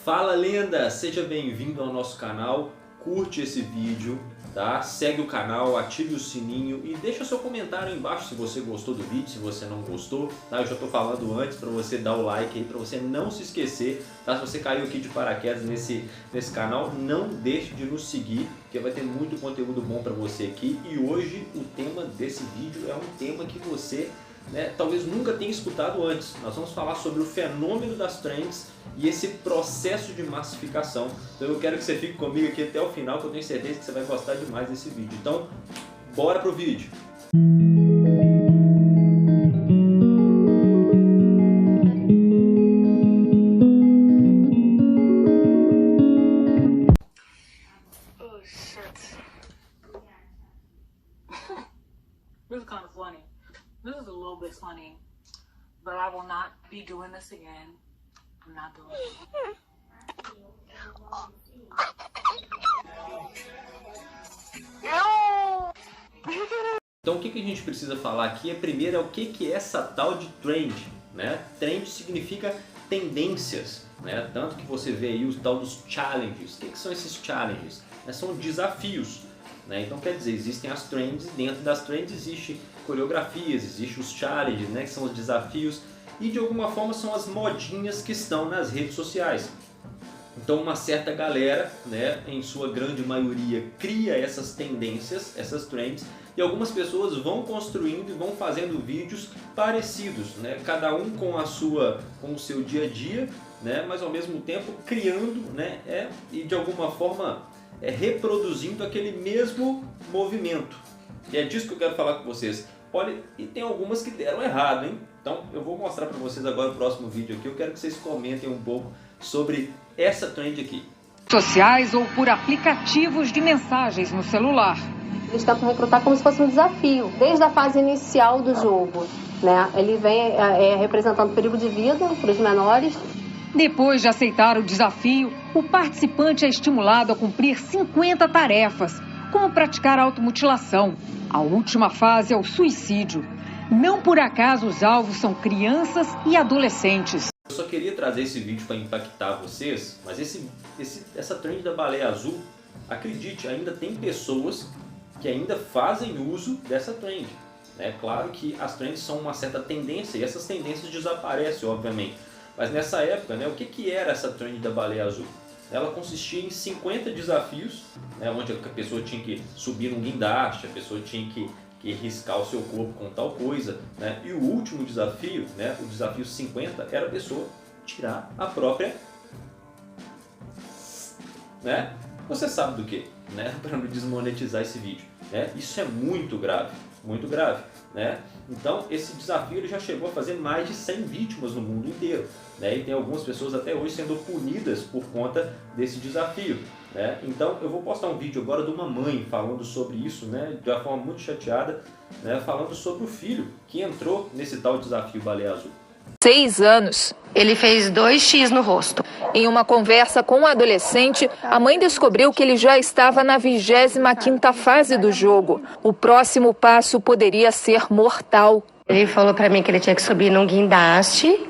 Fala lenda, seja bem-vindo ao nosso canal, curte esse vídeo, tá? Segue o canal, ative o sininho e deixa seu comentário aí embaixo se você gostou do vídeo, se você não gostou, tá? Eu já tô falando antes para você dar o like aí, para você não se esquecer, tá? Se você caiu aqui de paraquedas nesse canal, não deixe de nos seguir, porque vai ter muito conteúdo bom para você aqui. E hoje o tema desse vídeo é um tema que você talvez nunca tenha escutado antes. Nós vamos falar sobre o fenômeno das trends e esse processo de massificação. Então eu quero que você fique comigo aqui até o final, que eu tenho certeza que você vai gostar demais desse vídeo. Então, bora pro vídeo! Oh shit. This is kind of funny. This is a little bit funny, but I will not be doing this again. I'm not doing it. Então o que a gente precisa falar aqui primeiro é o que é essa tal de trend, né? Trend significa tendências, né? Tanto que você vê aí o tal dos challenges. O que são esses challenges? São desafios, né? Então quer dizer, existem as trends e dentro das trends existem coreografias, existem os challenges, né? Que são os desafios e de alguma forma são as modinhas que estão nas redes sociais. Então uma certa galera, né, em sua grande maioria, cria essas tendências, essas trends, e algumas pessoas vão construindo e vão fazendo vídeos parecidos, né, cada um com o seu dia a dia, né, mas ao mesmo tempo criando, né, e de alguma forma reproduzindo aquele mesmo movimento. E é disso que eu quero falar com vocês. Olha, e tem algumas que deram errado, hein? Então eu vou mostrar para vocês agora o próximo vídeo aqui. Eu quero que vocês comentem um pouco sobre essa trend aqui. Sociais ou por aplicativos de mensagens no celular. Eles tentam recrutar como se fosse um desafio, desde a fase inicial do jogo, né? Ele vem representando perigo de vida para os menores. Depois de aceitar o desafio, o participante é estimulado a cumprir 50 tarefas, como praticar automutilação. A última fase é o suicídio. Não por acaso os alvos são crianças e adolescentes. Eu só queria trazer esse vídeo para impactar vocês, mas essa trend da baleia azul, acredite, ainda tem pessoas que ainda fazem uso dessa trend. É claro que as trends são uma certa tendência e essas tendências desaparecem, obviamente. Mas nessa época, né, o que era essa trend da baleia azul? Ela consistia em 50 desafios, né, onde a pessoa tinha que subir num guindaste, a pessoa tinha que riscar o seu corpo com tal coisa, né? E o último desafio, né, o desafio 50, era a pessoa tirar a própria, né? Você sabe do que, né? Para não desmonetizar esse vídeo, né? Isso é muito grave, né? Então esse desafio ele já chegou a fazer mais de 100 vítimas no mundo inteiro, né? E tem algumas pessoas até hoje sendo punidas por conta desse desafio, né? Então eu vou postar um vídeo agora de uma mãe falando sobre isso, né? De uma forma muito chateada, né? Falando sobre o filho que entrou nesse tal desafio baleia azul. 6 anos. Ele fez 2x no rosto. Em uma conversa com um adolescente, a mãe descobriu que ele já estava na 25ª fase do jogo. O próximo passo poderia ser mortal. Ele falou pra mim que ele tinha que subir num guindaste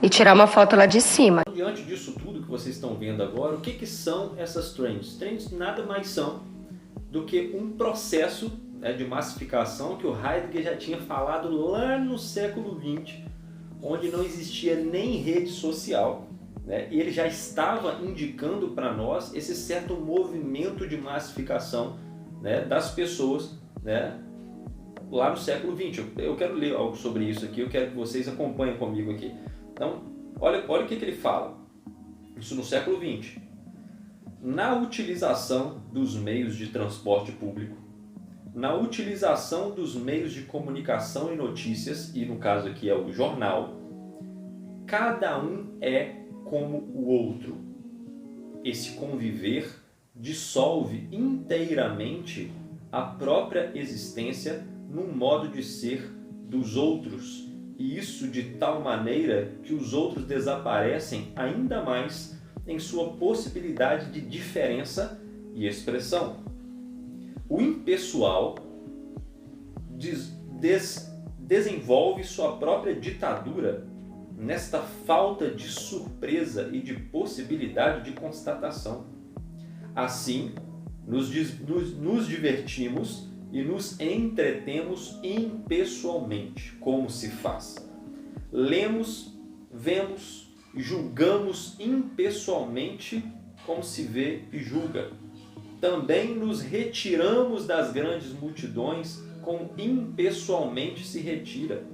e tirar uma foto lá de cima. Diante disso tudo que vocês estão vendo agora, o que são essas trends? Trends nada mais são do que um processo, né, de massificação que o Heidegger já tinha falado lá no século XX, onde não existia nem rede social, né? E ele já estava indicando para nós esse certo movimento de massificação, né, das pessoas, né, lá no século XX. Eu quero ler algo sobre isso aqui, eu quero que vocês acompanhem comigo aqui. Então, olha o que ele fala, isso no século XX. Na utilização dos meios de transporte público, na utilização dos meios de comunicação e notícias, e no caso aqui é o jornal, cada um é como o outro. Esse conviver dissolve inteiramente a própria existência no modo de ser dos outros, e isso de tal maneira que os outros desaparecem ainda mais em sua possibilidade de diferença e expressão. O impessoal desenvolve sua própria ditadura nesta falta de surpresa e de possibilidade de constatação. Assim, nos divertimos e nos entretemos impessoalmente, como se faz. Lemos, vemos, julgamos impessoalmente, como se vê e julga. Também nos retiramos das grandes multidões, como impessoalmente se retira.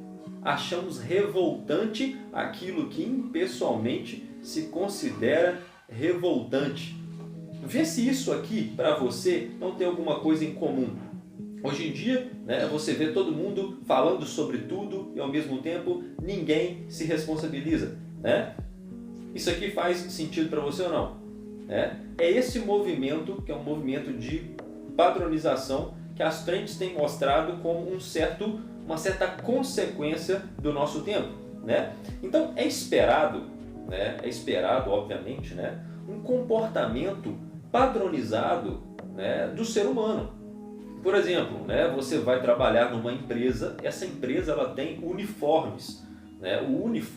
Achamos revoltante aquilo que impessoalmente se considera revoltante. Vê se isso aqui, para você, não tem alguma coisa em comum. Hoje em dia, né, você vê todo mundo falando sobre tudo e ao mesmo tempo ninguém se responsabiliza. Né? Isso aqui faz sentido para você ou não? É esse movimento, que é um movimento de padronização, que as trends têm mostrado como uma certa consequência do nosso tempo. Né? Então é esperado, obviamente, né, um comportamento padronizado, né, do ser humano. Por exemplo, né, você vai trabalhar numa empresa, essa empresa ela tem uniformes. Né?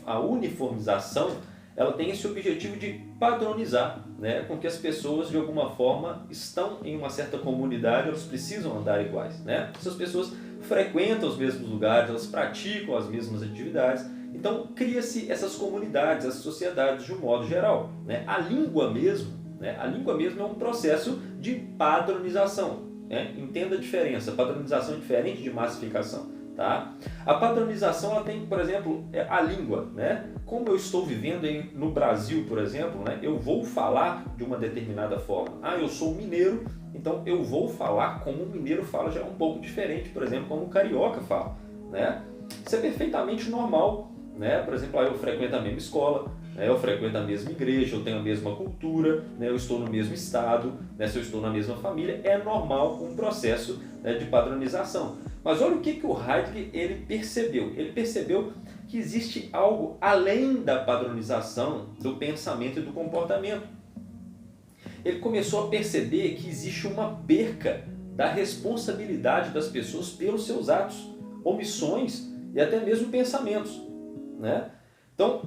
A uniformização ela tem esse objetivo de padronizar, né, com que as pessoas de alguma forma estão em uma certa comunidade, elas precisam andar iguais. Né? Essas pessoas frequentam os mesmos lugares, elas praticam as mesmas atividades, então cria-se essas comunidades, essas sociedades de um modo geral. Né? A língua mesmo é um processo de padronização. Entenda a diferença, padronização é diferente de massificação. Tá? A padronização ela tem, por exemplo, a língua. Né? Como eu estou vivendo no Brasil, por exemplo, né, eu vou falar de uma determinada forma. Eu sou mineiro, então eu vou falar como o mineiro fala, já é um pouco diferente, por exemplo, como o carioca fala. Né? Isso é perfeitamente normal. Né? Por exemplo, eu frequento a mesma escola, né? Eu frequento a mesma igreja, eu tenho a mesma cultura, né? Eu estou no mesmo estado, né? Se eu estou na mesma família, é normal um processo, né, de padronização. Mas olha o que o Heidegger ele percebeu. Ele percebeu que existe algo além da padronização do pensamento e do comportamento. Ele começou a perceber que existe uma perca da responsabilidade das pessoas pelos seus atos, omissões e até mesmo pensamentos. Né? Então,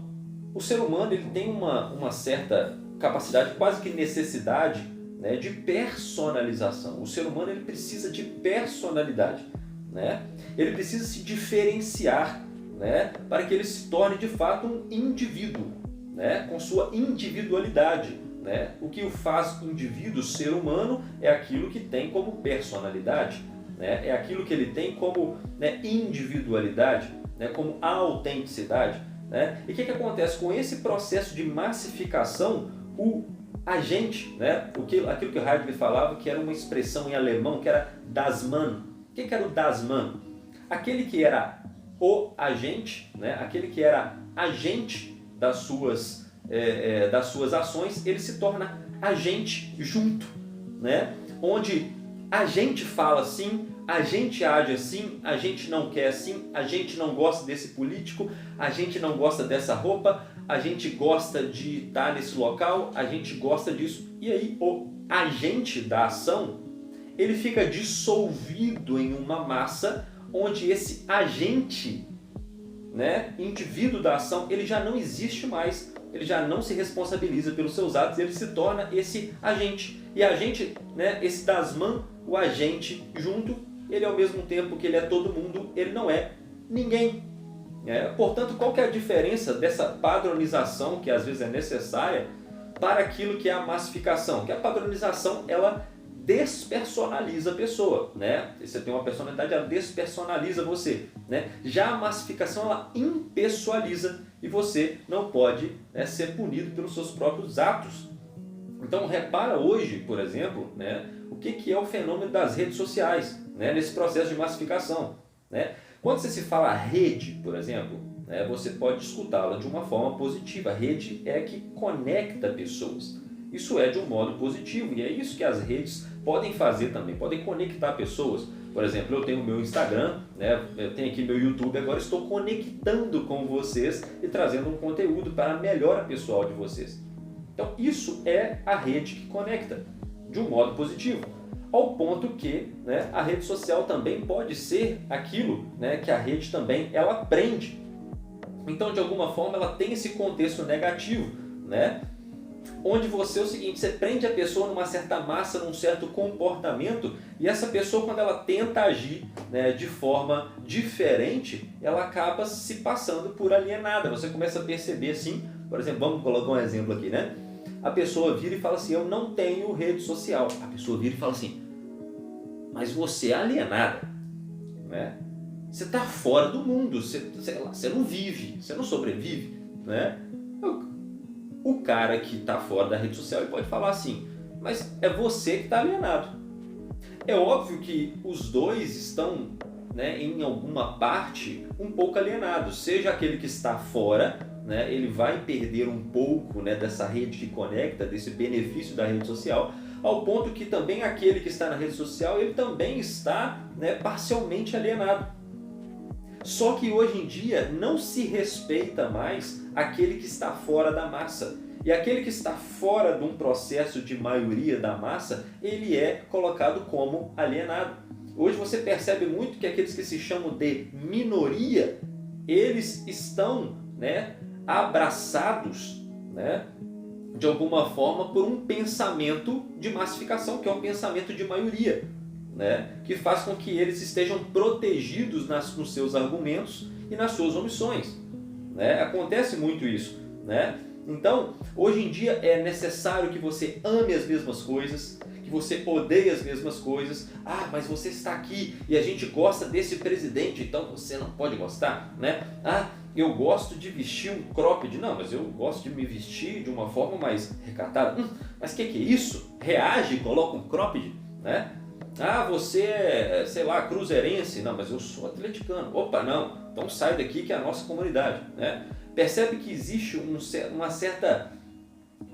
o ser humano ele tem uma certa capacidade, quase que necessidade, né, de personalização. O ser humano ele precisa de personalidade. Né? Ele precisa se diferenciar, né, para que ele se torne de fato um indivíduo, né, com sua individualidade. Né? O que o faz indivíduo, ser humano, é aquilo que tem como personalidade. Né? É aquilo que ele tem como, né, individualidade, né, como autenticidade. Né? E o que acontece com esse processo de massificação? O agente, né, aquilo que o Heidegger falava, que era uma expressão em alemão, que era das Mann. O que era o das Mann? Aquele que era o agente, né, aquele que era agente das suas ações, ele se torna agente junto. Né? Onde a gente fala assim, a gente age assim, a gente não quer assim, a gente não gosta desse político, a gente não gosta dessa roupa, a gente gosta de estar nesse local, a gente gosta disso. E aí o agente da ação, ele fica dissolvido em uma massa onde esse agente, né, indivíduo da ação, ele já não existe mais, ele já não se responsabiliza pelos seus atos, ele se torna esse agente. E agente, né, esse das Mann, o agente junto, ele ao mesmo tempo que ele é todo mundo, ele não é ninguém. Portanto, qual que é a diferença dessa padronização, que às vezes é necessária, para aquilo que é a massificação? Que a padronização, ela despersonaliza a pessoa. Né? Você tem uma personalidade, ela despersonaliza você. Né? Já a massificação, ela impessoaliza e você não pode, né, ser punido pelos seus próprios atos. Então, repara hoje, por exemplo, né, o que é o fenômeno das redes sociais, né, nesse processo de massificação. Né? Quando você se fala rede, por exemplo, né, você pode escutá-la de uma forma positiva. A rede é que conecta pessoas. Isso é de um modo positivo e é isso que as redes podem fazer também, podem conectar pessoas. Por exemplo, eu tenho o meu Instagram, né, eu tenho aqui meu YouTube, agora estou conectando com vocês e trazendo um conteúdo para a melhora pessoal de vocês. Então isso é a rede que conecta de um modo positivo. Ao ponto que, né, a rede social também pode ser aquilo, né, que a rede também ela prende. Então, de alguma forma, ela tem esse contexto negativo, né? Onde você é o seguinte, você prende a pessoa numa certa massa, num certo comportamento, e essa pessoa, quando ela tenta agir, né, de forma diferente, ela acaba se passando por alienada. Você começa a perceber assim, por exemplo, vamos colocar um exemplo aqui, né? A pessoa vira e fala assim, eu não tenho rede social. A pessoa vira e fala assim, mas você é alienada, né? Você está fora do mundo, você não vive, você não sobrevive, né? O cara que está fora da rede social ele pode falar assim, mas é você que está alienado. É óbvio que os dois estão, né, em alguma parte um pouco alienados. Seja aquele que está fora, né, ele vai perder um pouco, né, dessa rede que conecta, desse benefício da rede social, ao ponto que também aquele que está na rede social ele também está, né, parcialmente alienado. Só que hoje em dia não se respeita mais aquele que está fora da massa. E aquele que está fora de um processo de maioria da massa, ele é colocado como alienado. Hoje você percebe muito que aqueles que se chamam de minoria, eles estão, né, abraçados, né, de alguma forma por um pensamento de massificação, que é um pensamento de maioria, né, que faz com que eles estejam protegidos nos seus argumentos e nas suas omissões, né? Acontece muito isso, né? Então, hoje em dia é necessário que você ame as mesmas coisas, que você odeie as mesmas coisas. Ah, mas você está aqui e a gente gosta desse presidente, então você não pode gostar, né? Ah, eu gosto de vestir um cropped. Não, mas eu gosto de me vestir de uma forma mais recatada. Mas o que é isso? Reage e coloca um cropped, né? Ah, você é, sei lá, cruzeirense. Não, mas eu sou atleticano. Opa, não. Então sai daqui que é a nossa comunidade, né? Percebe que existe uma certa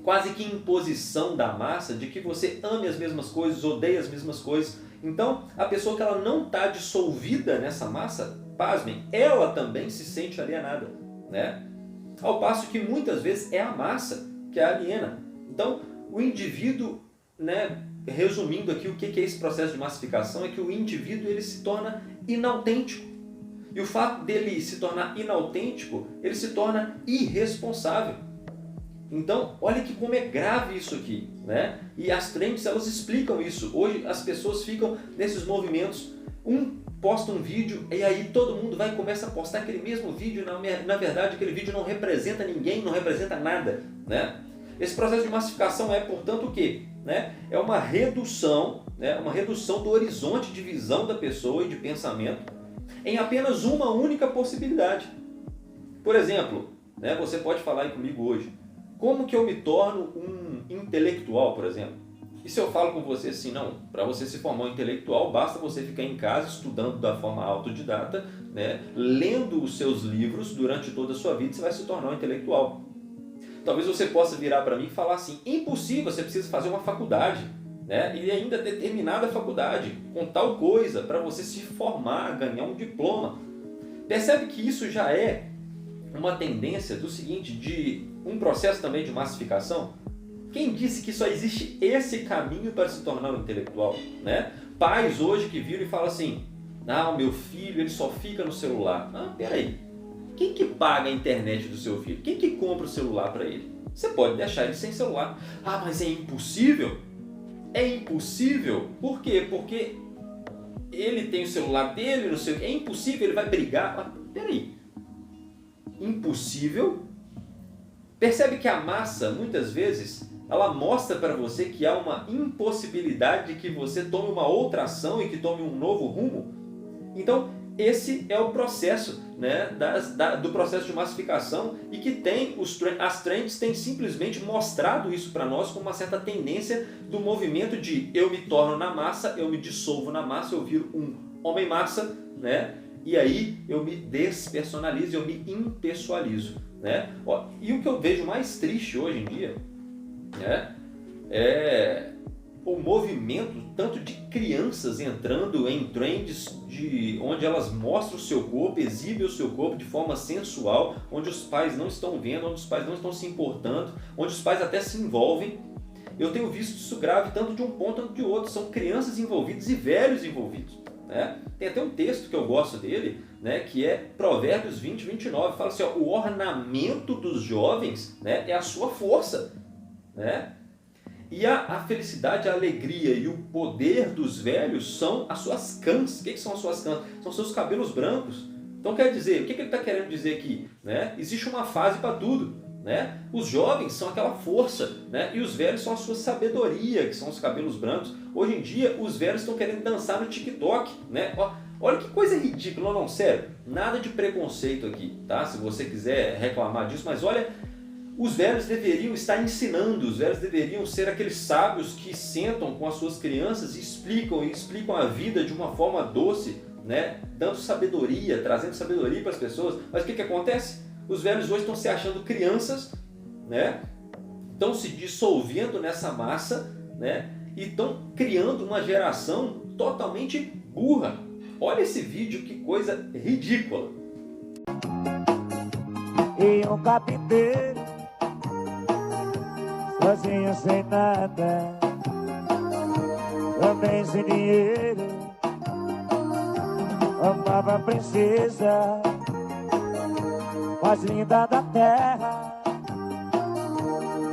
quase que imposição da massa de que você ame as mesmas coisas, odeie as mesmas coisas. Então, a pessoa que ela não está dissolvida nessa massa, pasmem, ela também se sente alienada, né? Ao passo que muitas vezes é a massa que a aliena. Então, o indivíduo, né, resumindo aqui o que é esse processo de massificação, é que o indivíduo ele se torna inautêntico. E o fato dele se tornar inautêntico, ele se torna irresponsável. Então, olha que como é grave isso aqui, né? E as trends, elas explicam isso. Hoje as pessoas ficam nesses movimentos, posta um vídeo e aí todo mundo vai e começa a postar aquele mesmo vídeo. Na verdade, aquele vídeo não representa ninguém, não representa nada, né? Esse processo de massificação é, portanto, o quê? Né? É uma redução, né? Uma redução do horizonte de visão da pessoa e de pensamento em apenas uma única possibilidade. Por exemplo, né, você pode falar aí comigo hoje, como que eu me torno um intelectual, por exemplo? E se eu falo com você assim, não, para você se formar um intelectual, basta você ficar em casa estudando da forma autodidata, né, lendo os seus livros durante toda a sua vida, você vai se tornar um intelectual. Talvez você possa virar para mim e falar assim, impossível, você precisa fazer uma faculdade, né? E ainda determinada faculdade, com tal coisa, para você se formar, ganhar um diploma. Percebe que isso já é uma tendência do seguinte, de um processo também de massificação? Quem disse que só existe esse caminho para se tornar um intelectual, né? Pais hoje que viram e falam assim, não, meu filho ele só fica no celular. Ah, peraí, quem que paga a internet do seu filho? Quem que compra o celular para ele? Você pode deixar ele sem celular. Ah, mas é impossível? É impossível? Por quê? Porque ele tem o celular dele, não sei o que. É impossível, ele vai brigar. Ah, peraí. Impossível? Percebe que a massa, muitas vezes, ela mostra para você que há uma impossibilidade de que você tome uma outra ação e que tome um novo rumo? Então, esse é o processo, né, do processo de massificação e que as trends têm simplesmente mostrado isso para nós como uma certa tendência do movimento de eu me torno na massa, eu me dissolvo na massa, eu viro um homem-massa, né, e aí eu me despersonalizo, eu me impessoalizo, né? E o que eu vejo mais triste hoje em dia, né, é o movimento tanto de crianças entrando em trends onde elas mostram o seu corpo, exibem o seu corpo de forma sensual, onde os pais não estão vendo, onde os pais não estão se importando, onde os pais até se envolvem. Eu tenho visto isso grave tanto de um ponto quanto de outro. São crianças envolvidas e velhos envolvidos. né? Tem até um texto que eu gosto dele, né, que é Provérbios 20, 29. Fala assim, ó, o ornamento dos jovens, né, é a sua força, né? E a felicidade, a alegria e o poder dos velhos são as suas cãs. O que são as suas cãs? São seus cabelos brancos. Então quer dizer, o que ele está querendo dizer aqui? Né? Existe uma fase para tudo. Né? Os jovens são aquela força, né? E os velhos são a sua sabedoria, que são os cabelos brancos. Hoje em dia, os velhos estão querendo dançar no TikTok. Né? Olha que coisa ridícula, não, sério. Nada de preconceito aqui, tá? Se você quiser reclamar disso, mas olha... Os velhos deveriam estar ensinando, os velhos deveriam ser aqueles sábios que sentam com as suas crianças e explicam a vida de uma forma doce, né? Dando sabedoria, trazendo sabedoria para as pessoas. Mas o que acontece? Os velhos hoje estão se achando crianças, né? Estão se dissolvendo nessa massa, né? E estão criando uma geração totalmente burra. Olha esse vídeo, que coisa ridícula. E um carpinteiro sozinho sem nada, também sem dinheiro, amava a princesa mais linda da terra,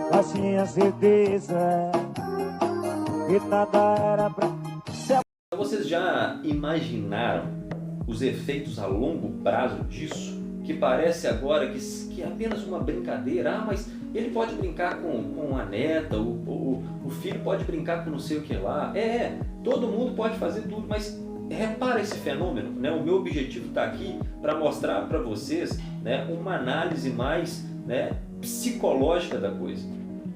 mas tinha certeza que nada era pra... Vocês já imaginaram os efeitos a longo prazo disso? Que parece agora que é apenas uma brincadeira. Ah, mas ele pode brincar com a neta, o filho pode brincar com não sei o que lá. Todo mundo pode fazer tudo, mas repara esse fenômeno, né? O meu objetivo está aqui para mostrar para vocês, né, uma análise mais, né, psicológica da coisa,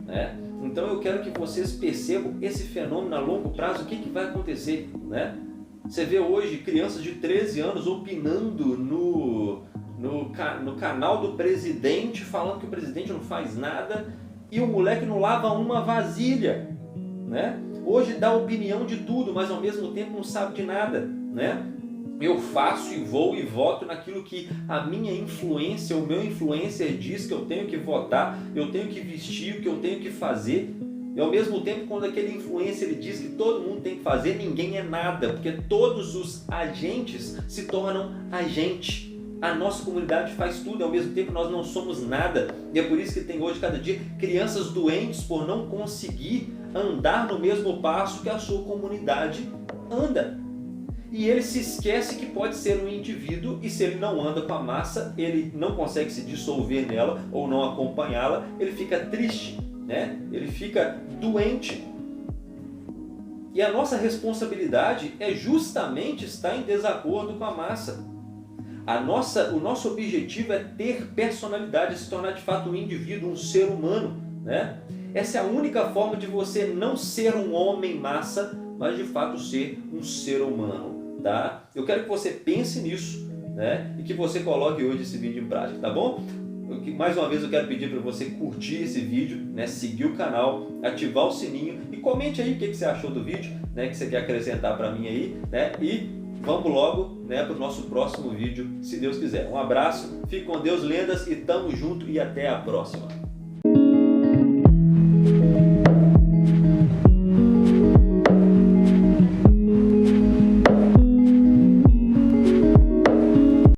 né? Então eu quero que vocês percebam esse fenômeno a longo prazo, o que vai acontecer, né? Você vê hoje crianças de 13 anos opinando no canal do presidente, falando que o presidente não faz nada, e o moleque não lava uma vasilha, né? Hoje dá opinião de tudo, mas ao mesmo tempo não sabe de nada, né? Eu faço e vou e voto naquilo que a minha influência, o meu influencer diz que eu tenho que votar, eu tenho que vestir, o que eu tenho que fazer. E ao mesmo tempo, quando aquele influencer ele diz que todo mundo tem que fazer, ninguém é nada, porque todos os agentes se tornam agente. A nossa comunidade faz tudo, ao mesmo tempo nós não somos nada. E é por isso que tem hoje, cada dia, crianças doentes por não conseguir andar no mesmo passo que a sua comunidade anda. E ele se esquece que pode ser um indivíduo, e se ele não anda com a massa, ele não consegue se dissolver nela ou não acompanhá-la, ele fica triste, né? Ele fica doente. E a nossa responsabilidade é justamente estar em desacordo com a massa. O nosso objetivo é ter personalidade, se tornar de fato um indivíduo, um ser humano, né? Essa é a única forma de você não ser um homem massa, mas de fato ser um ser humano, tá? Eu quero que você pense nisso, né? E que você coloque hoje esse vídeo em prática, tá bom? Mais uma vez eu quero pedir para você curtir esse vídeo, né? Seguir o canal, ativar o sininho e comente aí o que você achou do vídeo, né? Que você quer acrescentar para mim aí, né? E vamos logo, né, para o nosso próximo vídeo, se Deus quiser. Um abraço, fique com Deus, lendas, e tamo junto e até a próxima.